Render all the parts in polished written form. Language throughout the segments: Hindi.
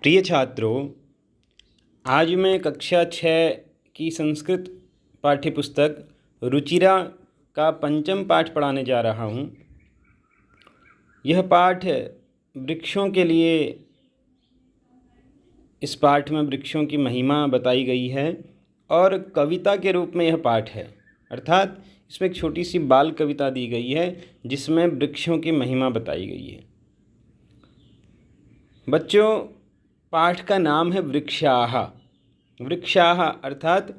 प्रिय छात्रों, आज मैं कक्षा 6 की संस्कृत पाठ्यपुस्तक रुचिरा का पंचम पाठ पढ़ाने जा रहा हूँ। यह पाठ वृक्षों के लिए, इस पाठ में वृक्षों की महिमा बताई गई है और कविता के रूप में यह पाठ है, अर्थात इसमें एक छोटी सी बाल कविता दी गई है जिसमें वृक्षों की महिमा बताई गई है। बच्चों, पाठ का नाम है वृक्षाः। वृक्षाः अर्थात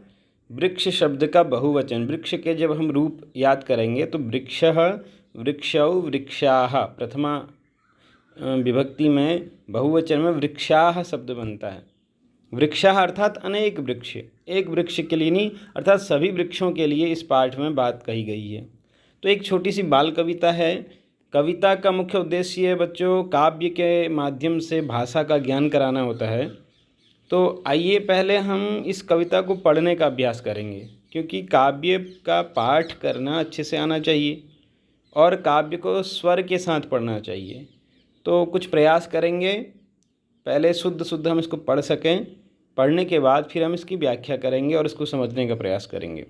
वृक्ष शब्द का बहुवचन। वृक्ष के जब हम रूप याद करेंगे तो वृक्षः, वृक्षौ, वृक्षाः प्रथमा विभक्ति में बहुवचन में वृक्षाः शब्द बनता है। वृक्षाः अर्थात अनेक वृक्ष, एक वृक्ष के लिए नहीं, अर्थात सभी वृक्षों के लिए इस पाठ में बात कही गई है। तो एक छोटी सी बाल कविता है। कविता का मुख्य उद्देश्य है बच्चों, काव्य के माध्यम से भाषा का ज्ञान कराना होता है। तो आइए पहले हम इस कविता को पढ़ने का अभ्यास करेंगे, क्योंकि काव्य का पाठ करना अच्छे से आना चाहिए और काव्य को स्वर के साथ पढ़ना चाहिए। तो कुछ प्रयास करेंगे, पहले शुद्ध हम इसको पढ़ सकें। पढ़ने के बाद फिर हम इसकी व्याख्या करेंगे और इसको समझने का प्रयास करेंगे।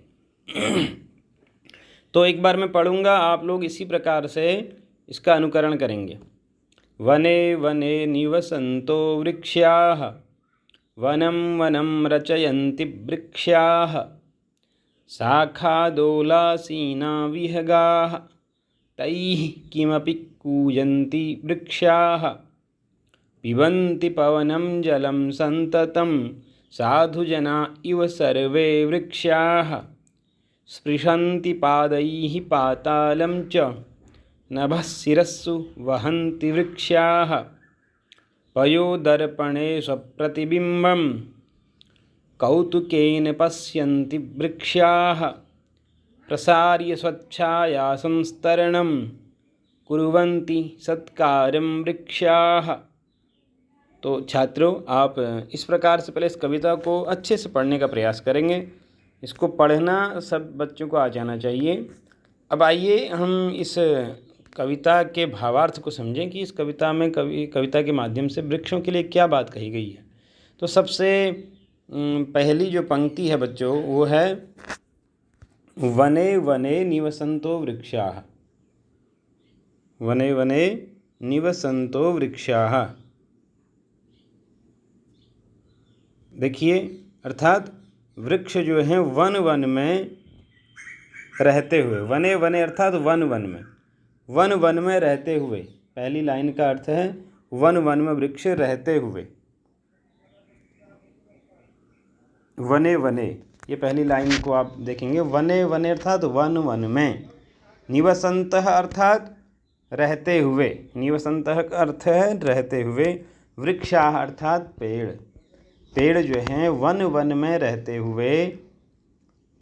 तो एक बार मैं पढ़ूंगा, आप लोग इसी प्रकार से इसका अनुकरण करेंगे। वने वने निवसन्तो वृक्षाः, वनं वनं रचयन्ति वृक्षाः, शाखादोलासीना विहगाः, तैः किमपि कूजन्ति वृक्षाः, पिबन्ति पवनं जलं सन्ततं, साधुजना इव सर्वे वृक्षाः, स्पृशन्ति पादैः पातालं च, नभः शिरस्सु वहन्ति वृक्षाः, पयोदर्पणे स्वप्रतिबिम्बं, कौतुकेन पश्यन्ति वृक्षाः, प्रसार्य स्वच्छायासंस्तरणं, कुर्वन्ति सत्कारं वृक्षाः। तो छात्रों, आप इस प्रकार से पहले इस कविता को अच्छे से पढ़ने का प्रयास करेंगे। इसको पढ़ना सब बच्चों को आ जाना चाहिए। अब आइए हम इस कविता के भावार्थ को समझें कि इस कविता में कविता के माध्यम से वृक्षों के लिए क्या बात कही गई है। तो सबसे पहली जो पंक्ति है बच्चों, वो है वने वने निवसन्तो वृक्षाः। वने वने निवसन्तो वृक्षाः। देखिए, अर्थात वृक्ष जो हैं वन वन में रहते हुए। वने वने अर्थात वन वन में, वन वन में रहते हुए। पहली लाइन का अर्थ है वन वन में वृक्ष रहते हुए। वने वने, ये पहली लाइन को आप देखेंगे। वने वने अर्थात वन वन में। निवसन्तः अर्थात रहते हुए। निवसन्तः का अर्थ है रहते हुए। वृक्षाः अर्थात पेड़। पेड़ जो हैं वन वन में रहते हुए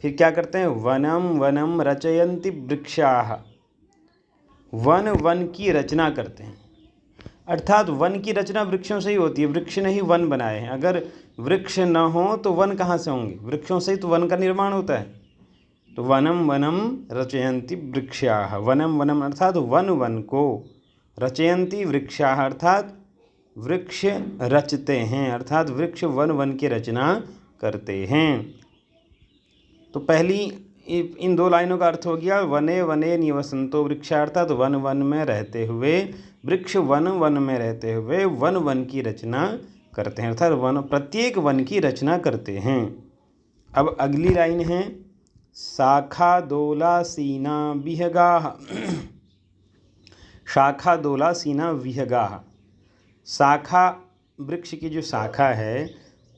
फिर क्या करते हैं? वनम वनम रचयन्ति वृक्षाः। वन वन की रचना करते हैं, अर्थात वन की रचना वृक्षों से ही होती है। वृक्ष ने ही वन बनाए हैं। अगर वृक्ष न हो तो वन कहाँ से होंगे? वृक्षों से ही तो वन का निर्माण होता है। तो वनम वनम रचयन्ति वृक्षाः। वनम वनम अर्थात वन वन को, रचयन्ति वृक्षाः अर्थात वृक्ष रचते हैं, अर्थात वृक्ष वन वन की रचना करते हैं। तो पहली इन दो लाइनों का अर्थ हो गया वने वने निवसन्तो वृक्षाः अर्थात वन वन में रहते हुए, वृक्ष वन वन में रहते हुए वन वन की रचना करते हैं, अर्थात वन प्रत्येक वन की रचना करते हैं। अब अगली लाइन है शाखादोलासीना विहगाः। शाखादोलासीना विहगाः। शाखा, वृक्ष की जो शाखा है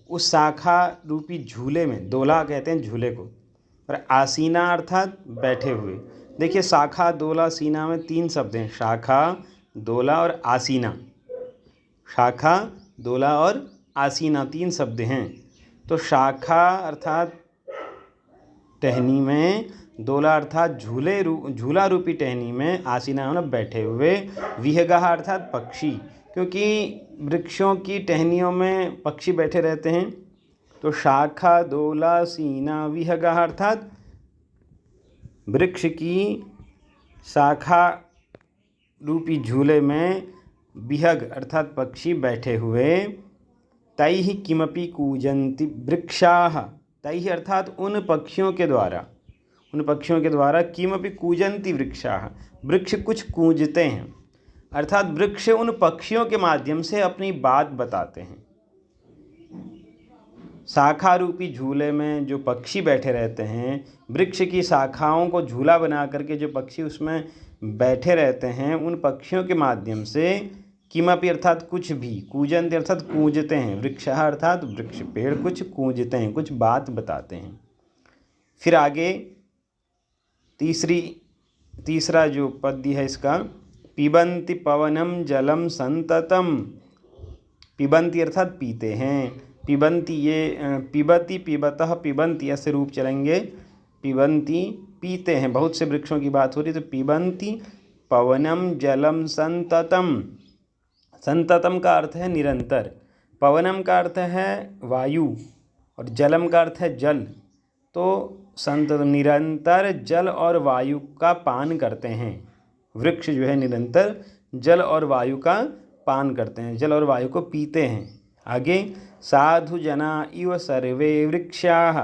उस शाखा रूपी झूले में, दोला कहते हैं झूले को, और आसीना अर्थात बैठे हुए। देखिए, शाखा दोला सीना में तीन शब्द हैं, शाखा दोला और आसीना। शाखा दोला और आसीना तीन शब्द हैं। तो शाखा अर्थात टहनी में, दोला अर्थात झूला रूपी टहनी में, आसीना मतलब बैठे हुए, विहगाः अर्थात पक्षी, क्योंकि वृक्षों की टहनियों में पक्षी बैठे रहते हैं। तो शाखा दोला सीना विहगाः अर्थात वृक्ष की शाखा रूपी झूले में विहग अर्थात पक्षी बैठे हुए। तैः किमपि कूजन्ति वृक्षाः, तैः अर्थात उन पक्षियों के द्वारा किमपि कूजन्ति वृक्षाः, वृक्ष कुछ कूजते हैं, अर्थात वृक्ष उन पक्षियों के माध्यम से अपनी बात बताते हैं। शाखा रूपी झूले में जो पक्षी बैठे रहते हैं, वृक्ष की शाखाओं को झूला बना करके जो पक्षी उसमें बैठे रहते हैं, उन पक्षियों के माध्यम से किमपि अर्थात कुछ भी, कूजन्ति अर्थात कूजते हैं, वृक्षः अर्थात वृक्ष, पेड़ कुछ कूजते हैं, कुछ बात बताते हैं। फिर आगे तीसरा जो पद्य है इसका, पिबन्ति पवनम जलम संततम, पिबन्ति अर्थात पीते हैं, पिबन्ति ये पिबति पिबतः पिबन्ति ऐसे रूप चलेंगे, पिबन्ति पीते हैं, बहुत से वृक्षों की बात हो रही है, तो पिबन्ति पवनम जलम संततम, संततम का अर्थ है निरंतर, पवनम का अर्थ है वायु और जलम का अर्थ है जल, तो संततम निरंतर जल और वायु का पान करते हैं, वृक्ष जो है निरंतर जल और वायु का पान करते हैं, जल और वायु को पीते हैं। आगे साधु जना इव सर्वे वृक्षाः,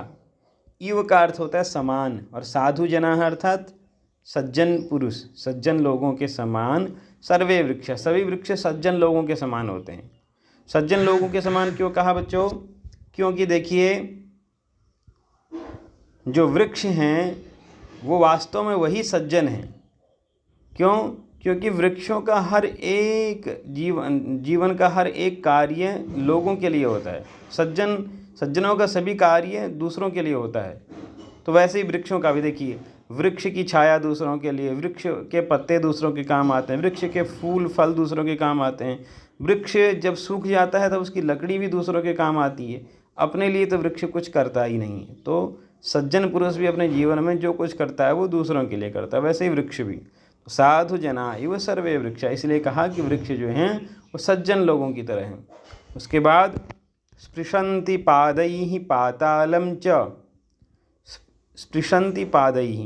इव का अर्थ होता है समान, और साधु जना अर्थात सज्जन पुरुष, सज्जन लोगों के समान, सर्वे वृक्ष, सभी वृक्ष सज्जन लोगों के समान होते हैं। सज्जन लोगों के समान क्यों कहा बच्चों? क्योंकि देखिए जो वृक्ष हैं वो वास्तव में वही सज्जन हैं। क्यों? क्योंकि वृक्षों का हर एक जीवन का हर एक कार्य लोगों के लिए होता है। सज्जनों का सभी कार्य दूसरों के लिए होता है। तो वैसे ही वृक्षों का भी देखिए, वृक्ष की छाया दूसरों के लिए, वृक्ष के पत्ते दूसरों के काम आते हैं, वृक्ष के फूल फल दूसरों के काम आते हैं, वृक्ष जब सूख जाता है तब उसकी लकड़ी भी दूसरों के काम आती है। अपने लिए तो वृक्ष कुछ करता ही नहीं है। तो सज्जन पुरुष भी अपने जीवन में जो कुछ करता है वो दूसरों के लिए करता है, वैसे ही वृक्ष भी। साधु जना इव सर्वे वृक्ष, इसलिए कहा कि वृक्ष जो हैं वो सज्जन लोगों की तरह हैं। उसके बाद स्पृशन्ति पादैः पातालं च, स्पृशन्ति पादैः,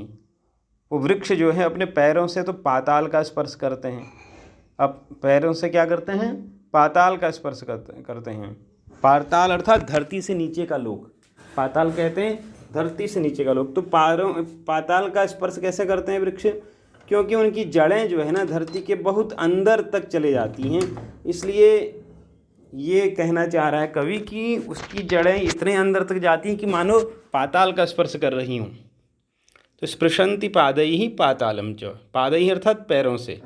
वो वृक्ष जो है अपने पैरों से तो पाताल का स्पर्श करते हैं। अब पैरों से क्या करते हैं? पाताल का स्पर्श करते हैं। पाताल अर्थात धरती से नीचे का लोक, पाताल कहते हैं धरती से नीचे का लोक। तो पाताल का स्पर्श कैसे करते हैं वृक्ष? क्योंकि उनकी जड़ें जो है ना धरती के बहुत अंदर तक चले जाती हैं, इसलिए ये कहना चाह रहा है कवि कि उसकी जड़ें इतने अंदर तक जाती हैं कि मानो पाताल का स्पर्श कर रही हूँ। तो स्पृशन्ति पादैः पातालं च, पादैः अर्थात पैरों से,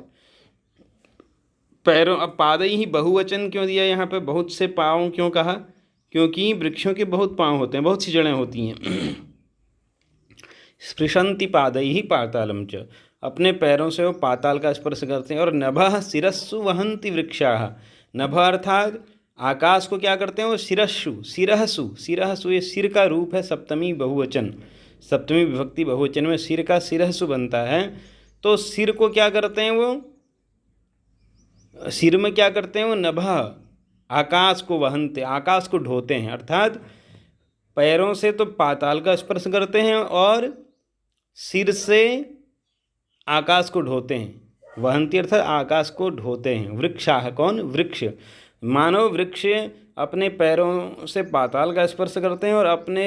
पैरों। अब पादैः बहुवचन क्यों दिया यहाँ पे? बहुत से पाँव क्यों कहा? क्योंकि वृक्षों के बहुत पाँव होते हैं, बहुत सी जड़ें होती हैं। स्पृशन्ति पादैः पातालं च, अपने पैरों से वो पाताल का स्पर्श करते हैं। और नभः शिरस्सु वहन्ति वृक्षाः, नभ अर्थात आकाश को क्या करते हैं वो शिरस्सु, शिरहसु, शिरहसु ये सिर का रूप है, सप्तमी बहुवचन, सप्तमी विभक्ति बहुवचन में सिर का शिरहसु बनता है। तो सिर को क्या करते हैं वो, सिर में क्या करते हैं वो नभः, आकाश को वहन्ते, आकाश को ढोते हैं, अर्थात पैरों से तो पाताल का स्पर्श करते हैं और सिर से आकाश को ढोते हैं। वहन्ति अर्थात आकाश को ढोते हैं। वृक्षाः कौन? वृक्ष। मानव वृक्ष अपने पैरों से पाताल का स्पर्श करते हैं और अपने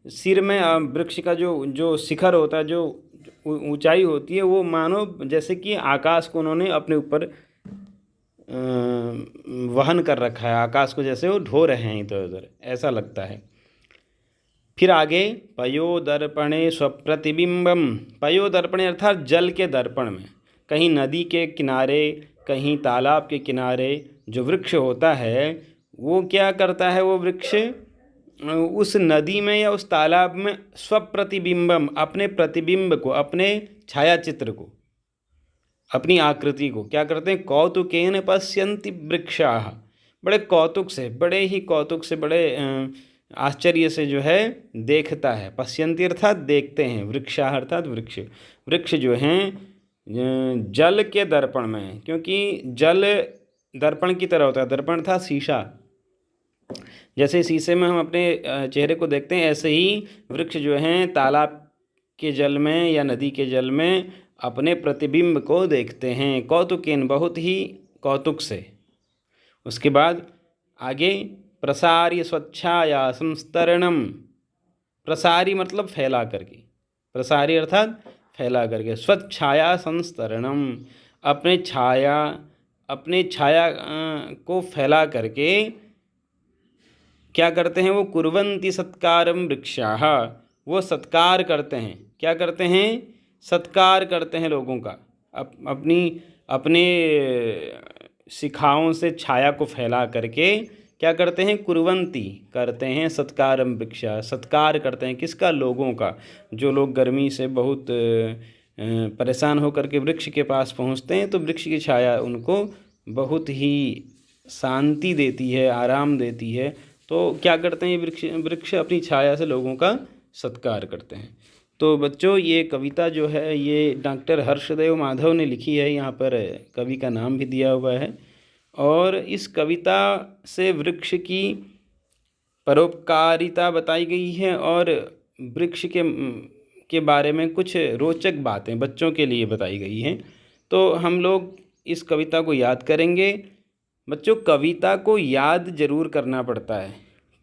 सिर में वृक्ष का जो शिखर होता है, जो ऊंचाई होती है, वो मानो जैसे कि आकाश को उन्होंने अपने ऊपर वहन कर रखा है, आकाश को जैसे वो ढो रहे हैं इधर उधर, ऐसा लगता है। फिर आगे पयोदर्पणे स्वप्रतिबिंबम, पयोदर्पणे अर्थात जल के दर्पण में, कहीं नदी के किनारे कहीं तालाब के किनारे जो वृक्ष होता है वो क्या करता है, वो वृक्ष उस नदी में या उस तालाब में स्वप्रतिबिंबम, अपने प्रतिबिंब को, अपने छायाचित्र को, अपनी आकृति को क्या करते हैं? कौतुकेन पश्यन्ति वृक्षाः, बड़े कौतुक से, बड़े ही कौतुक से, बड़े आश्चर्य से जो है देखता है। पश्यन्ति अर्थात देखते हैं, वृक्षाः अर्थात वृक्ष, वृक्ष जो हैं जल के दर्पण में है, क्योंकि जल दर्पण की तरह होता है। दर्पण था शीशा, जैसे शीशे में हम अपने चेहरे को देखते हैं, ऐसे ही वृक्ष जो हैं तालाब के जल में या नदी के जल में अपने प्रतिबिंब को देखते हैं। कौतुकेन, बहुत ही कौतुक से। उसके बाद आगे प्रसार्य स्वच्छाया संस्तरणम। प्रसारी मतलब फैला करके, प्रसारी अर्थात फैला करके, स्वच्छाया संस्तरणम अपने छाया को फैला करके क्या करते हैं वो, कुर्वन्ति सत्कारम वृक्षाः, वो सत्कार करते हैं। क्या करते हैं, सत्कार करते हैं लोगों का, अपने शिखाओं से छाया को फैला करके क्या करते हैं, कुर्वन्ति करते हैं, सत्कारम वृक्षा, सत्कार करते हैं किसका, लोगों का। जो लोग गर्मी से बहुत परेशान होकर के वृक्ष के पास पहुंचते हैं तो वृक्ष की छाया उनको बहुत ही शांति देती है, आराम देती है। तो क्या करते हैं ये वृक्ष अपनी छाया से लोगों का सत्कार करते हैं। तो बच्चों ये कविता जो है ये डॉक्टर हर्षदेव माधव ने लिखी है, यहाँ पर कवि का नाम भी दिया हुआ है। और इस कविता से वृक्ष की परोपकारिता बताई गई है और वृक्ष के बारे में कुछ रोचक बातें बच्चों के लिए बताई गई हैं। तो हम लोग इस कविता को याद करेंगे। बच्चों कविता को याद जरूर करना पड़ता है,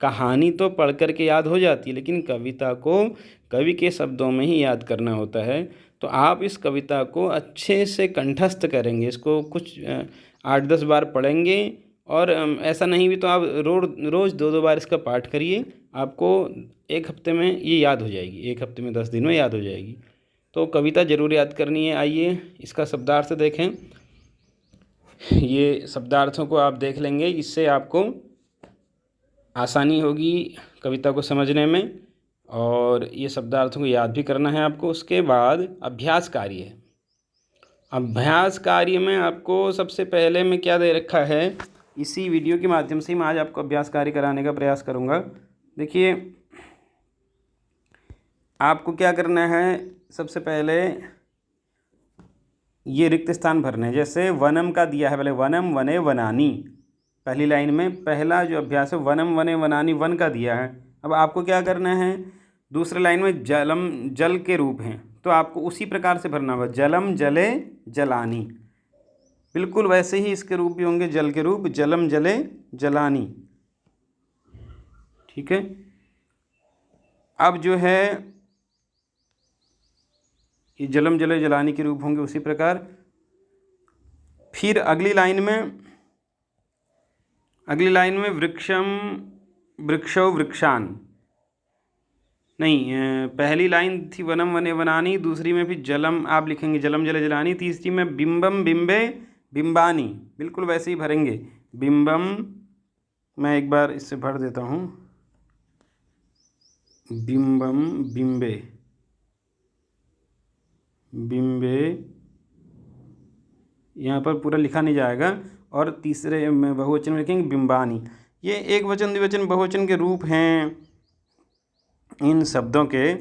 कहानी तो पढ़ कर के याद हो जाती है, लेकिन कविता को कवि के शब्दों में ही याद करना होता है। तो आप इस कविता को अच्छे से कंठस्थ करेंगे, इसको कुछ 8-10 बार पढ़ेंगे और ऐसा नहीं भी तो आप रोज़ 2-2 बार इसका पाठ करिए, आपको एक हफ्ते में ये याद हो जाएगी, एक हफ्ते में 10 दिन में याद हो जाएगी। तो कविता ज़रूर याद करनी है। आइए इसका शब्दार्थ देखें। ये शब्दार्थों को आप देख लेंगे, इससे आपको आसानी होगी कविता को समझने में, और ये शब्दार्थों को याद भी करना है आपको। उसके बाद अभ्यास कार्य है। अभ्यास कार्य में आपको सबसे पहले में क्या दे रखा है, इसी वीडियो के माध्यम से मैं आज आपको अभ्यास कार्य कराने का प्रयास करूँगा। देखिए आपको क्या करना है, सबसे पहले ये रिक्त स्थान भरने हैं। जैसे वनम का दिया है, पहले वनम वने वनानी, पहली लाइन में पहला जो अभ्यास है वनम वने वनानी, वन का दिया है। अब आपको क्या करना है, दूसरे लाइन में जलम जल के रूप हैं, तो आपको उसी प्रकार से भरना होगा, जलम जले जलानी, बिल्कुल वैसे ही इसके रूप भी होंगे, जल के रूप, जलम जले जलानी। ठीक है। अब जो है ये जलम जले जलानी के रूप होंगे उसी प्रकार। फिर अगली लाइन में वृक्षम वृक्षो वृक्षान, नहीं, पहली लाइन थी वनम वने वनानी, दूसरी में फिर जलम आप लिखेंगे जलम जले जलानी, तीसरी में बिंबम बिंबे बिंबानी, बिल्कुल वैसे ही भरेंगे। बिंबम, मैं एक बार इससे भर देता हूँ, बिंबम बिंबे बिंबे, यहाँ पर पूरा लिखा नहीं जाएगा। और तीसरे में बहुवचन में लिखेंगे बिंबानी। ये एक वचन द्विवचन बहुवचन के रूप हैं, इन शब्दों के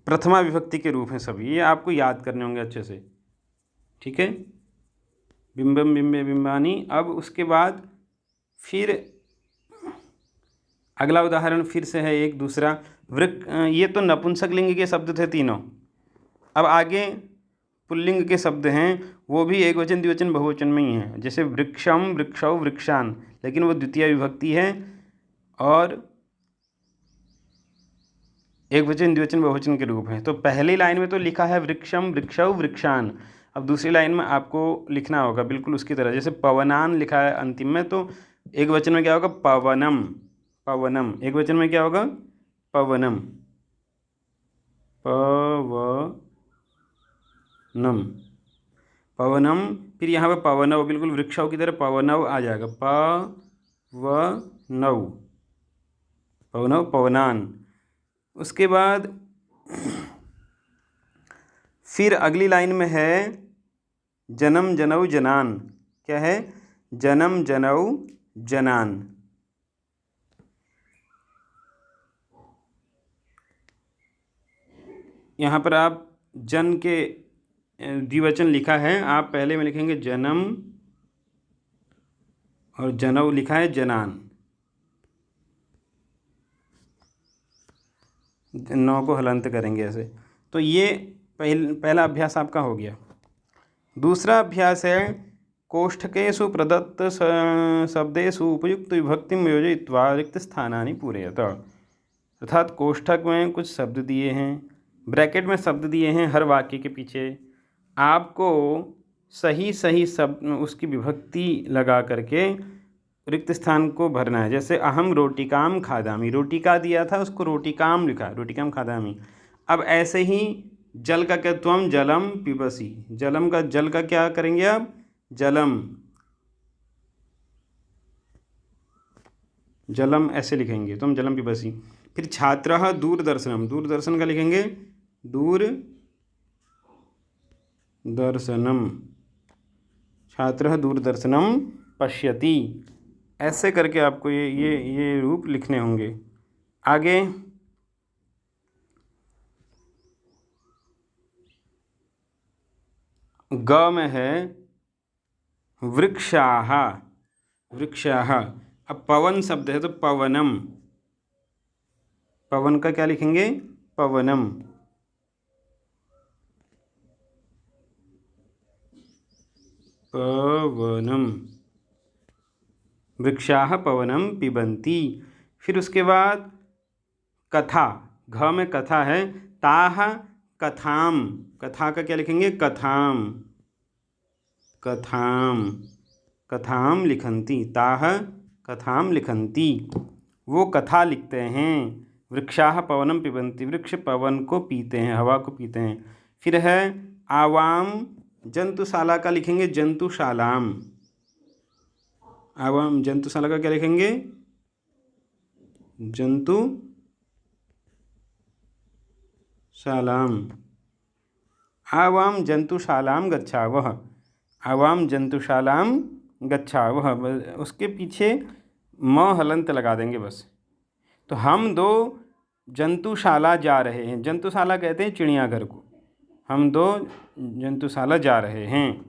प्रथमा विभक्ति के रूप हैं सभी, ये आपको याद करने होंगे अच्छे से। ठीक है, बिंबम बिंबे बिंबानी। अब उसके बाद फिर अगला उदाहरण फिर से है एक दूसरा ये तो नपुंसक लिंग के शब्द थे तीनों। अब आगे पुल्लिंग के शब्द हैं, वो भी एक वचन द्विवचन बहुवचन में ही हैं। जैसे वृक्षम वृक्षौ वृक्षान, लेकिन वो द्वितीय विभक्ति है और एक वचन द्विवचन बहुवचन के रूप हैं। तो पहली लाइन में तो लिखा है वृक्षम वृक्षौ वृक्षान, अब दूसरी लाइन में आपको लिखना होगा बिल्कुल उसकी तरह। जैसे पवनान लिखा है अंतिम में, तो एक वचन में क्या होगा, पवनम पवनम, एक वचन में क्या होगा, पवनम पवनम। फिर यहाँ पर पवनव, बिल्कुल वृक्षों की तरह पवनव आ जाएगा, पवनव पवनान। उसके बाद फिर अगली लाइन में है जन्म जनऊ जनान। क्या है, जन्म जनऊ जनान। यहाँ पर आप जन के द्विवचन लिखा है, आप पहले में लिखेंगे जन्म और जनऊ लिखा है जनान, नौ को हलंत करेंगे ऐसे। तो ये पहला अभ्यास आपका हो गया। दूसरा अभ्यास है कोष्ठकेषु प्रदत्त शब्देषु उपयुक्त विभक्तिं योजयित्वा रिक्तस्थानानि पूरयत। अर्थात कोष्ठक में कुछ शब्द दिए हैं, ब्रैकेट में शब्द दिए हैं हर वाक्य के पीछे, आपको सही सही शब्द उसकी विभक्ति लगा करके रिक्त स्थान को भरना है। जैसे अहम रोटिकाम खादामी, रोटिका दिया था उसको रोटिकाम लिखा, रोटिकाम खादामी। अब ऐसे ही जल का क्या, त्वम जलम पिबसी, जलम का जल का क्या करेंगे आप, जलम, जलम ऐसे लिखेंगे, तुम जलम पिबसी। फिर छात्रः दूरदर्शनम, दूरदर्शन का लिखेंगे दूरदर्शनम, छात्रः दूरदर्शनम पश्यति। ऐसे करके आपको ये रूप लिखने होंगे। आगे ग में है वृक्षाः, वृक्षाः। अब पवन शब्द है तो पवनम, पवन का क्या लिखेंगे, पवनम। पवनम, वृक्षाः पवनम पिबन्ति। फिर उसके बाद कथा, घ में कथा है, ताः कथाम, कथा का क्या लिखेंगे, कथाम, कथाम, कथाम लिखन्ति, ताः कथाम लिखन्ति, वो कथा लिखते हैं। वृक्षाः पवनम पिबन्ति, वृक्ष पवन को पीते हैं, हवा को पीते हैं। फिर है आवाम, जंतुशाला का लिखेंगे जंतुशालाम, आवाम जंतुशाला का क्या लिखेंगे, जंतुशालाम। आवाम जंतुशालाम गच्छावः, आवाम जंतुशालाम गच्छावः, उसके पीछे म हलंत लगा देंगे बस। तो हम दो जंतुशाला जा रहे हैं, जंतुशाला कहते हैं चिड़ियाघर को, हम दो जंतुशाला जा रहे हैं।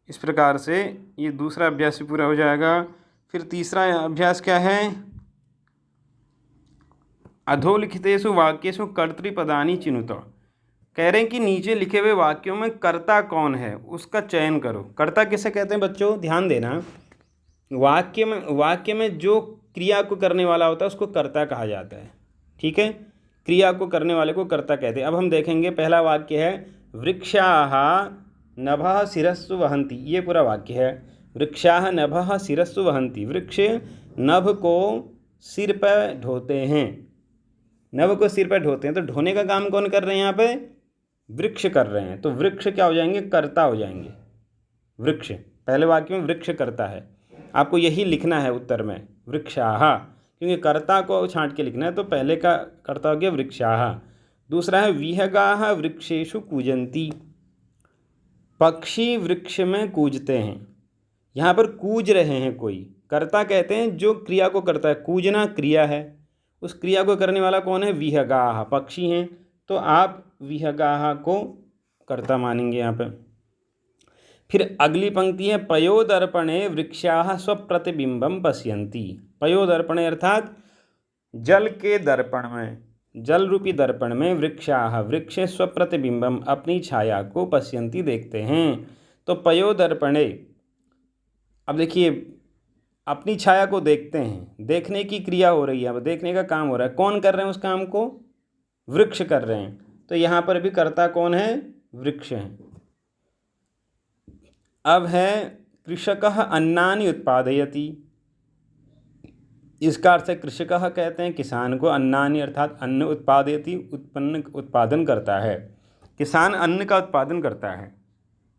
इस प्रकार से ये दूसरा अभ्यास भी पूरा हो जाएगा। फिर तीसरा अभ्यास क्या है, अधोलिखितेषु वाक्येषु कर्तृपदानि चिनुत। कह रहे हैं कि नीचे लिखे हुए वाक्यों में कर्ता कौन है उसका चयन करो। कर्ता किसे कहते हैं बच्चों, ध्यान देना, वाक्य में जो क्रिया को करने वाला होता है उसको कर्ता कहा जाता है, ठीक है, क्रिया को करने वाले को कर्ता कहते हैं। अब हम देखेंगे, पहला वाक्य है वृक्षाः नभः शिरस्सु वहन्ति, ये पूरा वाक्य है। वृक्षाः नभः शिरस्सु वहन्ति, वृक्ष नभ को सिर पर ढोते हैं, नभ को सिर पर ढोते हैं। तो ढोने का काम कौन कर रहे हैं, यहाँ पे वृक्ष कर रहे हैं। तो वृक्ष क्या हो जाएंगे, कर्ता हो जाएंगे। वृक्ष पहले वाक्य में वृक्ष करता है, आपको यही लिखना है उत्तर में, वृक्षाः, क्योंकि कर्ता को छांट के लिखना है। तो पहले का कर्ता हो गया वृक्षाः। दूसरा है विहगाः वृक्षेषु कूजन्ति, पक्षी वृक्ष में कूजते हैं। यहाँ पर कूज रहे हैं कोई, कर्ता कहते हैं जो क्रिया को करता है, कूजना क्रिया है, उस क्रिया को करने वाला कौन है, विहगाः, पक्षी हैं। तो आप विहगाः को कर्ता मानेंगे यहाँ पर। फिर अगली पंक्ति है पयोदर्पणे वृक्षाः स्वप्रतिबिंबम पश्यन्ति। पयोदर्पणे अर्थात जल के दर्पण में, जल रूपी दर्पण में वृक्षाः, वृक्ष स्वप्रतिबिंबम, अपनी छाया को पश्यन्ति, देखते हैं। तो पयोदर्पणे, अब देखिए अपनी छाया को देखते हैं, देखने की क्रिया हो रही है, अब देखने का काम हो रहा है, कौन कर रहे हैं उस काम को, वृक्ष कर रहे हैं। तो यहाँ पर भी कर्ता कौन है, वृक्ष है। अब है कृषकः अन्नानि उत्पादयति, इसका अर्थ है कृषकः कहते हैं किसान को, अन्नानि अर्थात अन्न, उत्पादयति उत्पादन करता है, किसान अन्न का उत्पादन करता है।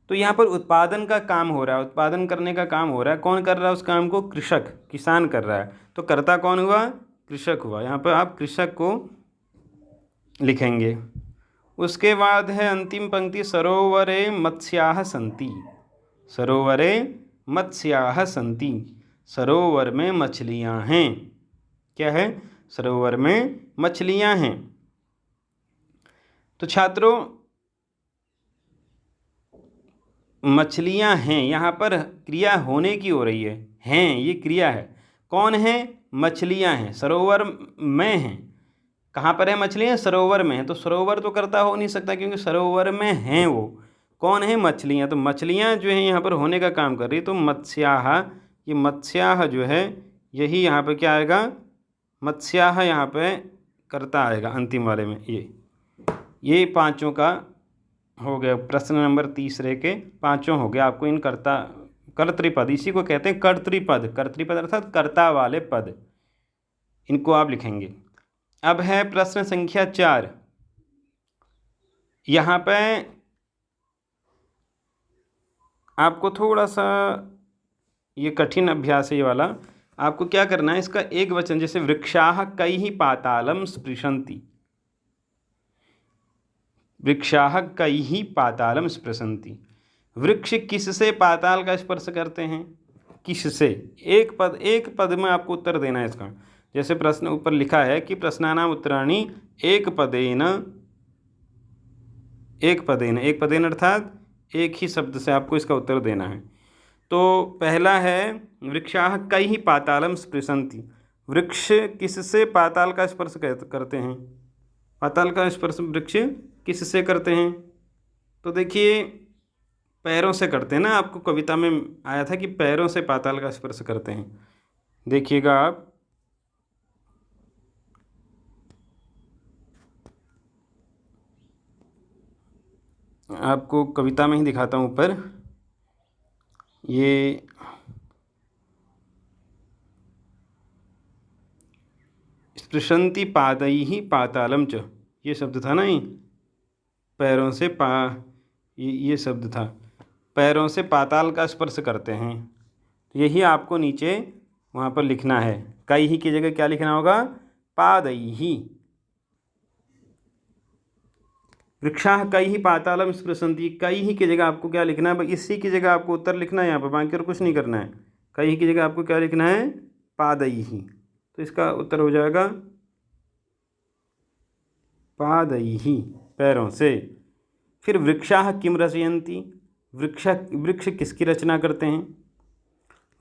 तो यहाँ पर उत्पादन का काम हो रहा है, उत्पादन करने का काम हो रहा है, कौन कर रहा है उस काम को, कृषक, किसान कर रहा है। तो कर्ता कौन हुआ, कृषक हुआ। यहाँ पर आप कृषक को लिखेंगे। उसके बाद है अंतिम पंक्ति सरोवरे मत्स्याः सन्ति, सरोवरे मत्स्याः सन्ति, सरोवर में मछलियाँ हैं। क्या है, सरोवर में मछलियाँ हैं। तो छात्रों मछलियाँ हैं, यहाँ पर क्रिया होने की हो रही है, हैं ये क्रिया है, कौन है, मछलियाँ हैं, सरोवर में हैं। कहाँ पर है मछलियाँ, सरोवर में है। तो सरोवर तो कर्ता हो नहीं सकता क्योंकि सरोवर में हैं वो, कौन है? मछलियाँ। तो मछलियाँ जो हैं यहाँ पर होने का काम कर रही है, तो मत्स्याः, ये मत्स्याः जो है यही यहाँ पर क्या आएगा? मत्स्याः यहाँ पे कर्ता आएगा अंतिम वाले में। ये पांचों का हो गया। प्रश्न नंबर तीसरे के पांचों हो गया। आपको इन कर्तृपद, इसी को कहते हैं कर्तृपद। कर्तृपद अर्थात कर्ता वाले पद, इनको आप लिखेंगे। अब है प्रश्न संख्या 4। यहाँ पे आपको थोड़ा सा ये कठिन अभ्यास है ये वाला। आपको क्या करना है, इसका एक वचन, जैसे वृक्षाः कैः पातालं स्पृशन्ति, वृक्षाः कैः पातालं स्पृशन्ति। वृक्ष किससे पाताल का स्पर्श करते हैं? किससे? एक पद में आपको उत्तर देना है इसका। जैसे प्रश्न ऊपर लिखा है कि प्रश्नानाम उत्तराणि एक पदेन, एक पदेन अर्थात एक ही शब्द से आपको इसका उत्तर देना है। तो पहला है वृक्षाः कैः पातालं स्पृशन्ति। वृक्ष किससे पाताल का स्पर्श करते हैं? पाताल का स्पर्श वृक्ष किससे करते हैं? तो देखिए पैरों से करते हैं ना। आपको कविता में आया था कि पैरों से पाताल का स्पर्श करते हैं। देखिएगा आप, आपको कविता में ही दिखाता हूँ ऊपर। ये स्पृशन्ति पादैः पातालं च, ये शब्द था ना, ये पैरों से ये शब्द था, पैरों से पाताल का स्पर्श करते हैं। तो यही आपको नीचे वहाँ पर लिखना है। कैः की जगह क्या लिखना होगा? पादैः। वृक्षाः कैः पातालं स्पृशन्ति, कैः की जगह आपको क्या लिखना है? इसी की जगह आपको उत्तर लिखना है यहाँ पर, बाकी और कुछ नहीं करना है। कैः की जगह आपको क्या लिखना है? पादैः। तो इसका उत्तर हो जाएगा पादैः, पैरों से। फिर वृक्षाः किम रचयन्ति, वृक्ष किसकी रचना करते हैं?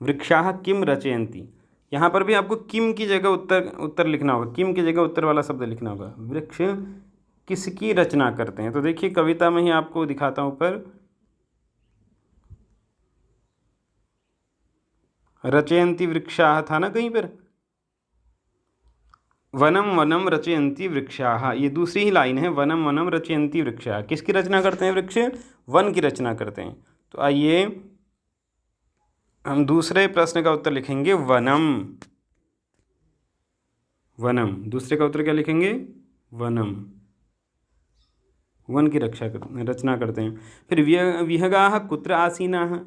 वृक्षाः किम रचयन्ति, यहाँ पर भी आपको किम की जगह उत्तर लिखना होगा। किम की जगह उत्तर वाला शब्द लिखना होगा। वृक्ष किसकी रचना करते हैं? तो देखिए कविता में ही आपको दिखाता हूँ पर, रचयन्ति वृक्षाः था ना कहीं पर, वनम वनम रचयन्ति वृक्षाः, ये दूसरी ही लाइन है। वनम वनम रचयन्ति वृक्षाः, किसकी रचना करते हैं? वृक्ष वन की रचना करते हैं। तो आइए हम दूसरे प्रश्न का उत्तर लिखेंगे वनम। वनम, दूसरे का उत्तर क्या लिखेंगे? वनम, वन की रचना करते हैं। फिर विहगाः कुत्र आसीनाः,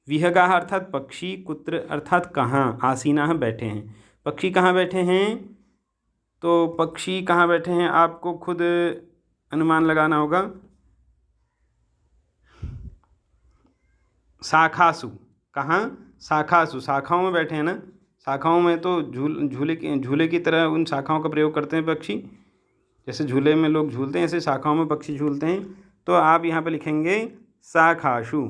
विहगाः अर्थात पक्षी, कुत्र अर्थात कहाँ, आसीनाः बैठे हैं। पक्षी कहाँ बैठे हैं? तो पक्षी कहाँ बैठे हैं आपको खुद अनुमान लगाना होगा। शाखासु, कहाँ? शाखासु, शाखाओं में बैठे हैं ना। शाखाओं में तो झूले की तरह उन शाखाओं का प्रयोग करते हैं पक्षी। जैसे झूले में लोग झूलते हैं, ऐसे शाखाओं में पक्षी झूलते हैं। तो आप यहाँ पे लिखेंगे शाखासु।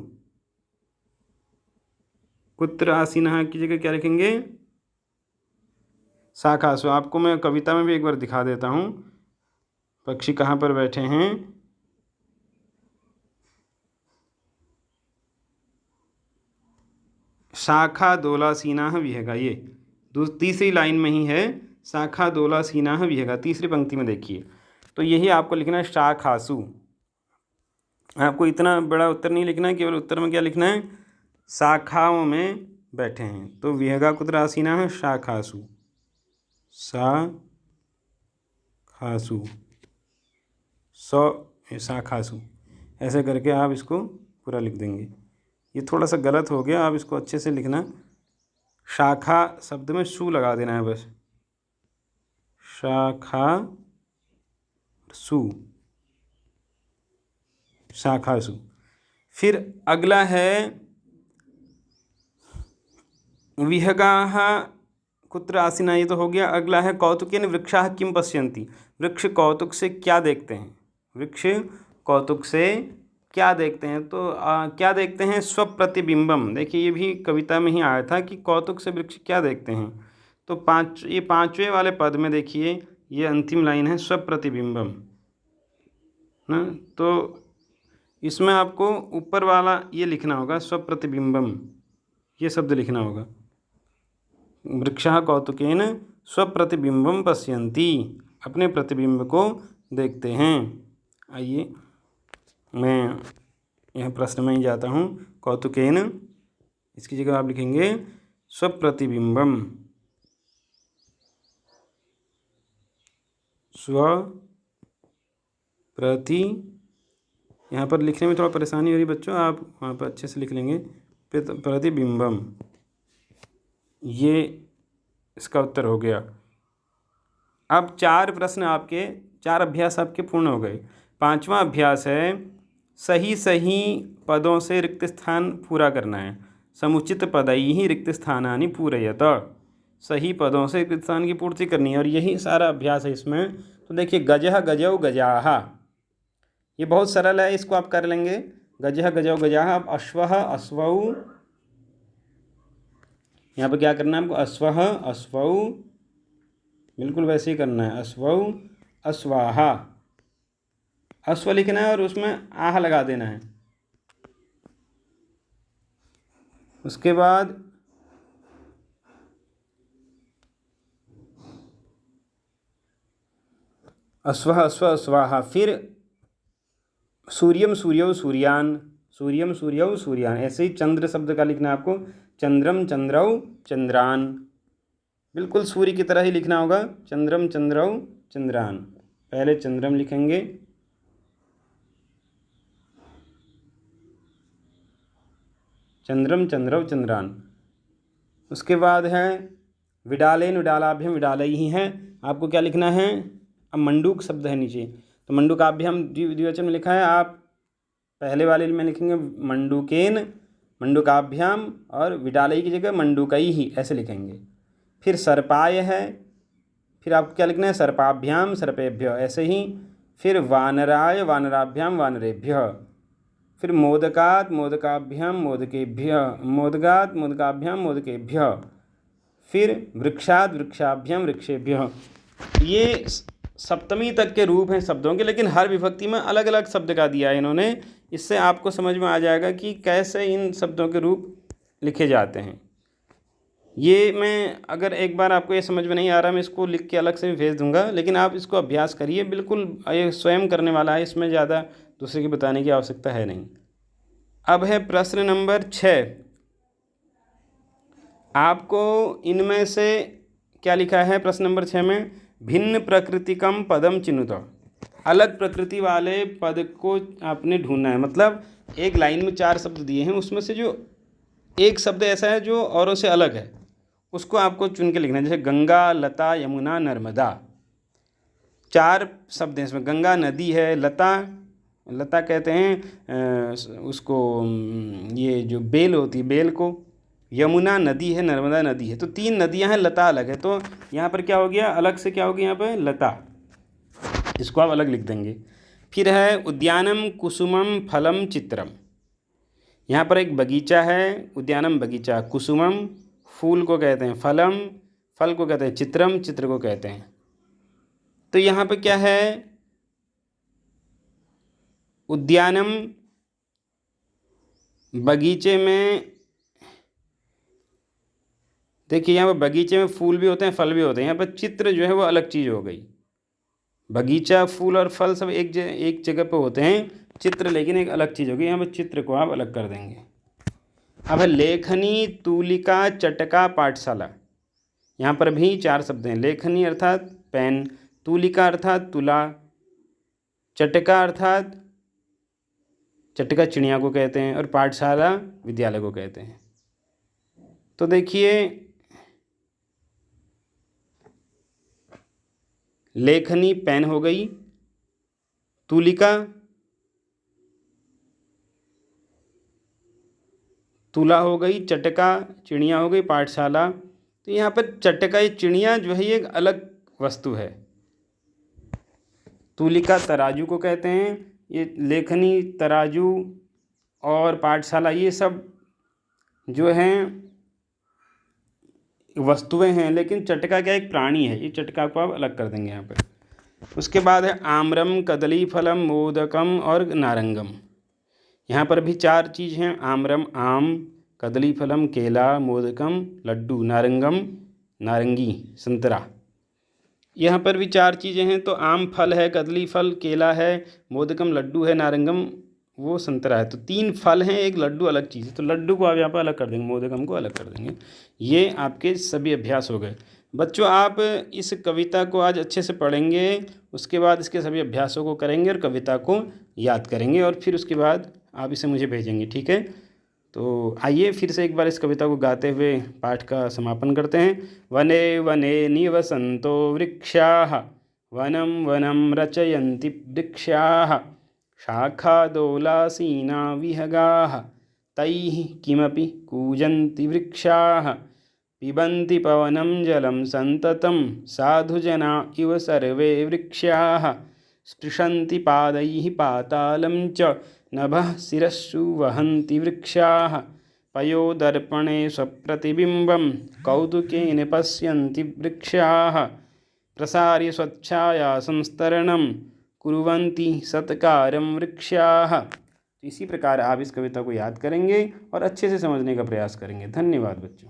कुत्र आसीनः की जगह क्या लिखेंगे? शाखासु। आपको मैं कविता में भी एक बार दिखा देता हूँ पक्षी कहाँ पर बैठे हैं। शाखा दोलासीनाः विहगा, ये तीसरी लाइन में ही है। शाखा दोलासीनाः विहगा, तीसरी पंक्ति में देखिए। तो यही आपको लिखना है शाखासु। आपको इतना बड़ा उत्तर नहीं लिखना है, केवल उत्तर में क्या लिखना है? शाखाओं में बैठे हैं। तो विहगा कुत्र आसीनाः शाखासु, शाखासु, शाखासु, ऐसे करके आप इसको पूरा लिख देंगे। ये थोड़ा सा गलत हो गया, आप इसको अच्छे से लिखना। शाखा शब्द में सु लगा देना है बस, शाखा सु, शाखासु। फिर अगला है विहगाः कुत्र आसीना, ये तो हो गया। अगला है कौतुकेन वृक्षाः किम पश्यन्ति, वृक्ष कौतुक से क्या देखते हैं? वृक्ष कौतुक से क्या देखते हैं? तो क्या देखते हैं? स्वप्रतिबिंबम। देखिए ये भी कविता में ही आया था कि कौतुक से वृक्ष क्या देखते हैं। तो ये पांचवें वाले पद में देखिए, ये अंतिम लाइन है स्वप्रतिबिंबम ना। तो इसमें आपको ऊपर वाला ये लिखना होगा, स्वप्रतिबिंबम, ये शब्द लिखना होगा। वृक्षः कौतुकेन स्वप्रतिबिंबम पश्यन्ति, अपने प्रतिबिंब को देखते हैं। आइए मैं यह प्रश्न में ही जाता हूँ। कौतुकेन, इसकी जगह आप लिखेंगे स्वप्रतिबिंबम, स्वप्रति, यहाँ पर लिखने में थोड़ा परेशानी हो रही बच्चों, आप वहाँ पर अच्छे से लिख लेंगे, प्रतिबिंबम, ये इसका उत्तर हो गया। अब 4 प्रश्न आपके, 4 अभ्यास आपके पूर्ण हो गए। 5वां अभ्यास है सही सही पदों से रिक्त स्थान पूरा करना है। समुचित पदैहि रिक्त स्थानानि पूरयत, सही पदों से रिक्त स्थान की पूर्ति करनी है और यही सारा अभ्यास है इसमें। तो देखिए गजः गजौ गजाः, ये बहुत सरल है, इसको आप कर लेंगे। गजः गजौ गजाः। अब अश्वः अश्वौ, यहाँ पर क्या करना है आपको, अश्वः अश्वौ, बिल्कुल वैसे ही करना है, अश्वौ अश्वाहा, अश्व लिखना है और उसमें आह लगा देना है। उसके बाद अश्वः अश्व अश्वाहा, फिर सूर्यम सूर्यौ सूर्यान, सूर्यम सूर्यौ सूर्यान, ऐसे ही चंद्र शब्द का लिखना है आपको, चंद्रम चंद्रौ चंद्रान, बिल्कुल सूर्य की तरह ही लिखना होगा, चंद्रम चंद्रौ चंद्रान। पहले चंद्रम लिखेंगे, चंद्रम चंद्रौ चंद्रान। उसके बाद है विडालेन विडालाभ्यम विडालैहि है, आपको क्या लिखना है, अब मंडूक शब्द है नीचे, तो मंडूकाभ्याम द्विवचन में लिखा है, आप पहले वाले में लिखेंगे मंडूकेन मंडूकाभ्याम और विडालई की जगह मंडूकैहि ऐसे लिखेंगे। फिर सर्पाय है, फिर आपको क्या लिखना है, सर्पाभ्याम सर्पेभ्य ऐसे ही। फिर वानराय वानराभ्याम वानरेभ्य। फिर मोदकात् मोदकाभ्याम मोदकेभ्य, मोदकात् मोदकाभ्याम मोदकेभ्य। फिर वृक्षात् वृक्षाभ्याम वृक्षेभ्य। ये सप्तमी तक के रूप हैं शब्दों के, लेकिन हर विभक्ति में अलग अलग शब्द का दिया है इन्होंने। इससे आपको समझ में आ जाएगा कि कैसे इन शब्दों के रूप लिखे जाते हैं। ये मैं अगर एक बार आपको ये समझ में नहीं आ रहा, मैं इसको लिख के अलग से भी भेज दूंगा, लेकिन आप इसको अभ्यास करिए, बिल्कुल ये स्वयं करने वाला है, इसमें ज़्यादा दूसरे की बताने की आवश्यकता है नहीं। अब है प्रश्न नंबर 6। आपको इनमें से क्या लिखा है प्रश्न नंबर 6 में, भिन्न प्रकृतिकम पदम चिन्हुत, अलग प्रकृति वाले पद को आपने ढूंढना है। मतलब एक लाइन में 4 शब्द दिए हैं, उसमें से जो एक शब्द ऐसा है जो औरों से अलग है, उसको आपको चुन के लिखना है। जैसे गंगा लता यमुना नर्मदा, 4 शब्द हैं इसमें। गंगा नदी है, लता, लता कहते हैं उसको, ये जो बेल होती है बेल को, यमुना नदी है, नर्मदा नदी है, तो 3 नदियां हैं, लता अलग है, तो यहाँ पर क्या हो गया, अलग से क्या हो गया यहाँ पर लता, इसको आप अलग लिख देंगे। फिर है उद्यानम कुसुमम फलम चित्रम, यहाँ पर एक बगीचा है, उद्यानम बगीचा, कुसुमम फूल को कहते हैं, फलम फल को कहते हैं, चित्रम चित्र को कहते हैं। तो यहाँ पर क्या है, उद्यानम बगीचे में, देखिए यहाँ पर बगीचे में फूल भी होते हैं फल भी होते हैं, यहाँ पर चित्र जो है वो अलग चीज़ हो गई। बगीचा फूल और फल सब एक जगह पे होते हैं, चित्र लेकिन एक अलग चीज़ होगी, यहाँ पर चित्र को आप अलग कर देंगे। अब है लेखनी तूलिका चटका पाठशाला, यहाँ पर भी 4 शब्द हैं। लेखनी अर्थात पेन, तूलिका अर्थात तुला, चटका अर्थात चटका चिड़िया को कहते हैं, और पाठशाला विद्यालय को कहते हैं। तो देखिए लेखनी पेन हो गई, तूलिका तुला हो गई, चटका चिड़िया हो गई, पाठशाला। तो यहाँ पर चटका ये चिड़िया जो है ये एक अलग वस्तु है। तूलिका तराजू को कहते हैं, ये लेखनी तराजू और पाठशाला ये सब जो हैं वस्तुएं हैं, लेकिन चटका क्या एक प्राणी है, ये चटका को आप अलग कर देंगे यहाँ पर। उसके बाद है आम्रम कदली फलम मोदकम और नारंगम, यहाँ पर भी 4 चीज़ हैं, आम्रम आम, कदलीफलम केला, मोदकम लड्डू, नारंगम नारंगी संतरा। यहाँ पर भी 4 चीज़ें हैं, तो आम फल है, कदली फल केला है, मोदकम लड्डू है, नारंगम वो संतरा है। तो 3 फल हैं, एक लड्डू अलग चीज़ है, तो लड्डू को आप यहाँ पर अलग कर देंगे, मोदकम को अलग कर देंगे। ये आपके सभी अभ्यास हो गए। बच्चों आप इस कविता को आज अच्छे से पढ़ेंगे, उसके बाद इसके सभी अभ्यासों को करेंगे और कविता को याद करेंगे, और फिर उसके बाद आप इसे मुझे भेजेंगे, ठीक है। तो आइए फिर से एक बार इस कविता को गाते हुए पाठ का समापन करते हैं। वने वने निवसन्तो वृक्षाः, वनं वनं रचयन्ति वृक्षाः, शाखादोलासीना विहगाः, तैः किमपि कूजन्ति वृक्षाः, पिबन्ति पवनं जलं सन्ततं, साधुजना इव सर्वे वृक्षाः, स्पृशन्ति पादैः पातालं च, नभः शिरस्सु वहन्ति वृक्षाः, पयोदर्पणे स्वप्रतिबिम्बं, कौतुकेन पश्यन्ति वृक्षाः, प्रसार्य स्वच्छाया संस्तरणं, कुर्वन्ति सत्कारं वृक्षाः। तो इसी प्रकार आप इस कविता को याद करेंगे और अच्छे से समझने का प्रयास करेंगे। धन्यवाद बच्चों।